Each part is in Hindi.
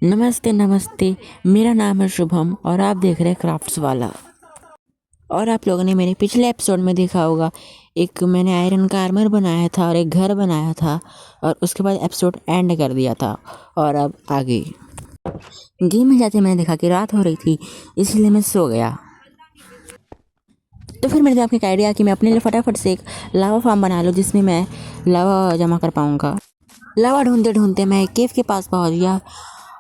नमस्ते नमस्ते। मेरा नाम है शुभम और आप देख रहे हैं क्राफ्ट्स वाला। और आप लोगों ने मेरे पिछले एपिसोड में देखा होगा, एक मैंने आयरन का आर्मर बनाया था और एक घर बनाया था और उसके बाद एपिसोड एंड कर दिया था। और अब आगे गेम में जाते मैंने देखा कि रात हो रही थी, इसलिए मैं सो गया। तो फिर मेरे दिमाग में एक आइडिया कि मैं अपने लिए फटाफट से एक लावा फार्म बना लूँ जिसमें मैं लावा जमा कर पाऊँगा। लावा ढूंढते ढूंढते मैं एक केव के पास पहुँच गया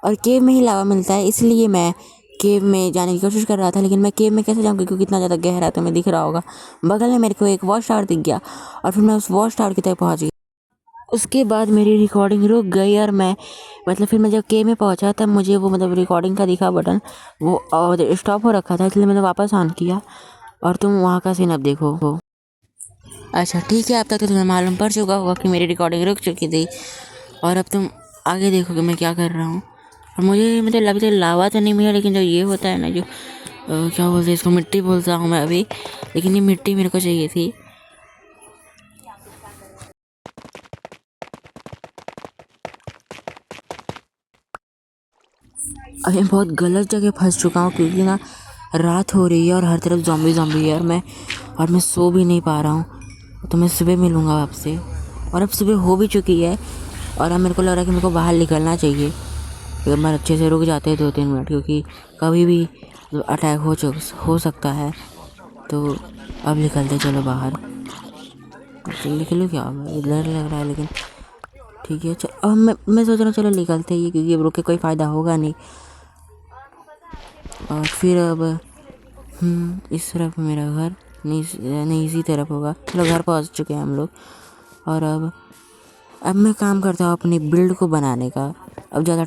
और केव में ही लावा मिलता है, इसलिए मैं केव में जाने की कोशिश कर रहा था। लेकिन मैं केव में कैसे जाऊँगा क्योंकि इतना ज़्यादा गहरा है। तुम्हें दिख रहा होगा बगल में मेरे को एक वॉच टावर दिख गया और फिर मैं उस वॉच टावर की तरफ पहुँच गया। उसके बाद मेरी रिकॉर्डिंग रुक गई और मैं फिर मैं जब केव में पहुँचा तब मुझे वो रिकॉर्डिंग का दिखा बटन, वो स्टॉप हो रखा था, इसलिए मैंने वापस ऑन किया और तुम वहाँ का सीन अब देखो। अच्छा ठीक है, अब तक तो तुम्हें मालूम पड़ चुका होगा कि मेरी रिकॉर्डिंग रुक चुकी थी और अब तुम आगे देखो कि मैं क्या कर रहा हूँ। और मुझे अभी तो लावा तो नहीं मिला, लेकिन जो ये होता है ना, जो क्या बोलते हैं इसको, मिट्टी बोलता हूँ मैं अभी, लेकिन ये मिट्टी मेरे को चाहिए थी। अभी मैं बहुत गलत जगह फंस चुका हूँ क्योंकि ना रात हो रही है और हर तरफ ज़ॉम्बी ज़ॉम्बी है और मैं सो भी नहीं पा रहा हूँ। तो मैं सुबह मिलूँगा आपसे और अब सुबह हो भी चुकी है और अब मेरे को लग रहा है कि मेरे को बाहर निकलना चाहिए। एक बार अच्छे से रुक जाते हैं 2-3 मिनट, क्योंकि कभी भी अटैक हो सकता है। तो अब निकलते, चलो बाहर। निकलूँ क्या, डर लग रहा है लेकिन ठीक है। चलो अब मैं सोच रहा हूँ चलो निकलते ही, क्योंकि अब रुक के कोई फ़ायदा होगा नहीं। और फिर अब इस तरफ मेरा घर नहीं इसी तरफ होगा। चलो घर पहुँच चुके हैं हम लोग और अब मैं काम करता हूँ अपनी बिल्ड को बनाने का। अब ज़्यादा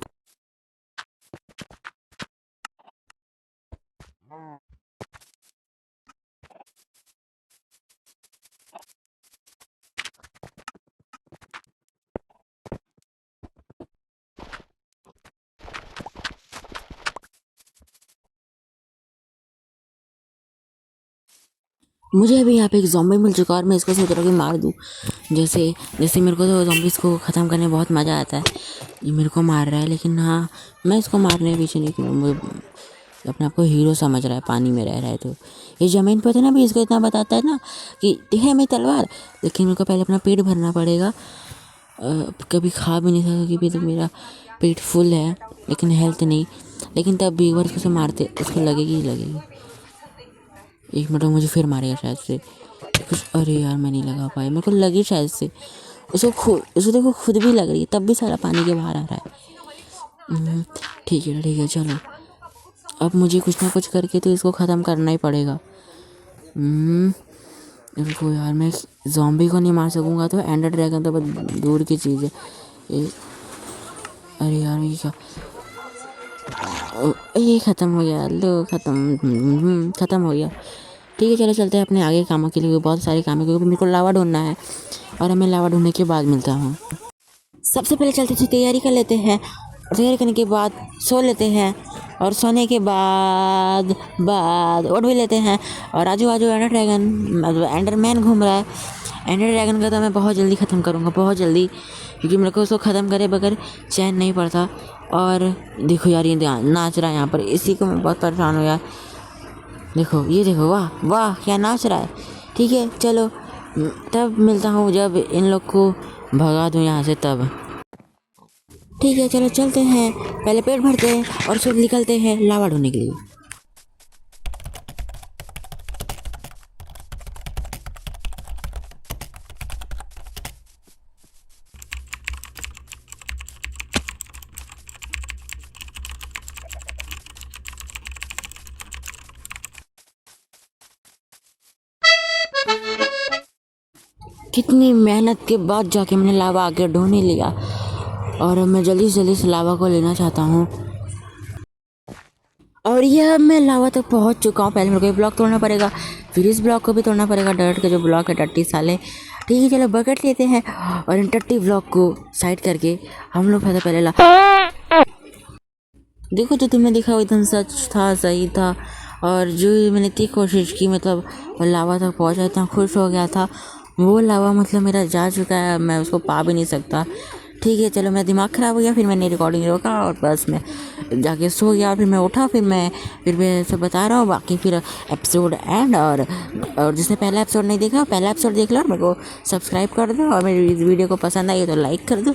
मुझे अभी यहाँ पे एक ज़ॉम्बी मिल चुका और मैं इसको सोच रहा हूँ कि मार दूँ। जैसे जैसे मेरे को तो ज़ॉम्बीज़ को ख़त्म करने में बहुत मज़ा आता है। ये मेरे को मार रहा है लेकिन हाँ, मैं इसको मारने के पीछे नहीं, क्यों मुझे अपने आप को हीरो समझ रहा है, पानी में रह रहा है। तो ये ज़मीन पर थे ना भी इसको इतना बताता है ना कि है मेरी तलवार, लेकिन मेरे को पहले अपना पेट भरना पड़ेगा। कभी खा भी नहीं सकता क्योंकि तो मेरा पेट फुल है लेकिन हेल्थ नहीं। लेकिन तब भी एक बार उसको मारते उसको लगेगी ही लगेगी। एक मिनट में मुझे फिर मारेगा शायद से कुछ। अरे यार मैं नहीं लगा पाया, मेरे को लगी शायद से। उसको देखो खुद भी लग रही है, तब भी सारा पानी के बाहर आ रहा है। ठीक है चलो, अब मुझे कुछ ना कुछ करके तो इसको ख़त्म करना ही पड़ेगा। रुको यार, मैं ज़ॉम्बी को नहीं मार सकूँगा तो एंडर ड्रैगन तो बहुत दूर की चीज़ है। अरे यार ये क्या, ये ख़त्म हो गया, लो ख़त्म हो गया। ठीक है चलो चलते हैं अपने आगे कामों के लिए, बहुत सारे काम है क्योंकि मेरे को लावा ढूंढना है और हमें लावा ढूंढने के बाद मिलता हूँ। सबसे पहले चलते थे, तैयारी कर लेते हैं और तैयारी करने के बाद सो लेते हैं और सोने के बाद उठ भी लेते हैं। और आजू बाजू एंडरमैन घूम रहा है। एंडर ड्रैगन का तो मैं बहुत जल्दी ख़त्म करूँगा, बहुत जल्दी, क्योंकि मेरे को उसको ख़त्म करे बगैर चैन नहीं पड़ता। और देखो यार ये नाच रहा है यहाँ पर, इसी को मैं बहुत परेशान हूँ यार। देखो ये देखो, वाह वाह क्या नाच रहा है। ठीक है चलो, तब मिलता हूँ जब इन लोग को भगा दूँ यहाँ से तब। ठीक है चलो चलते हैं, पहले पेट भरते हैं और फिर निकलते हैं लावा ढूंढने के लिए। कितनी मेहनत के बाद जाके मैंने लावा आके ढूंढ ही लिया और मैं जल्दी से लावा को लेना चाहता हूँ। और यह मैं लावा तक पहुँच चुका हूँ। पहले मेरे को ये ब्लॉक तोड़ना पड़ेगा, फिर इस ब्लॉक को भी तोड़ना पड़ेगा, डर्ट के जो ब्लॉक है टट्टी साले। ठीक है चलो बकेट लेते हैं और इन टट्टी ब्लॉक को साइड करके हम लोग पहले ला। देखो जो तुमने देखा वो एकदम सच था, सही था। और जो मैंने इतनी कोशिश की, लावा तक पहुँचा, इतना खुश हो गया था। वो लावा मेरा जा चुका है, मैं उसको पा भी नहीं सकता। ठीक है चलो, मेरा दिमाग ख़राब हो गया, फिर मैंने रिकॉर्डिंग रोका और बस मैं जाके सो गया। फिर मैं उठा, फिर मैं सब बता रहा हूँ बाकी फिर एपिसोड एंड। और जिसने पहला एपिसोड नहीं देखा, पहला एपिसोड देख लो और मेरे को सब्सक्राइब कर दो, और मेरी इस वीडियो को पसंद आई तो लाइक कर दो।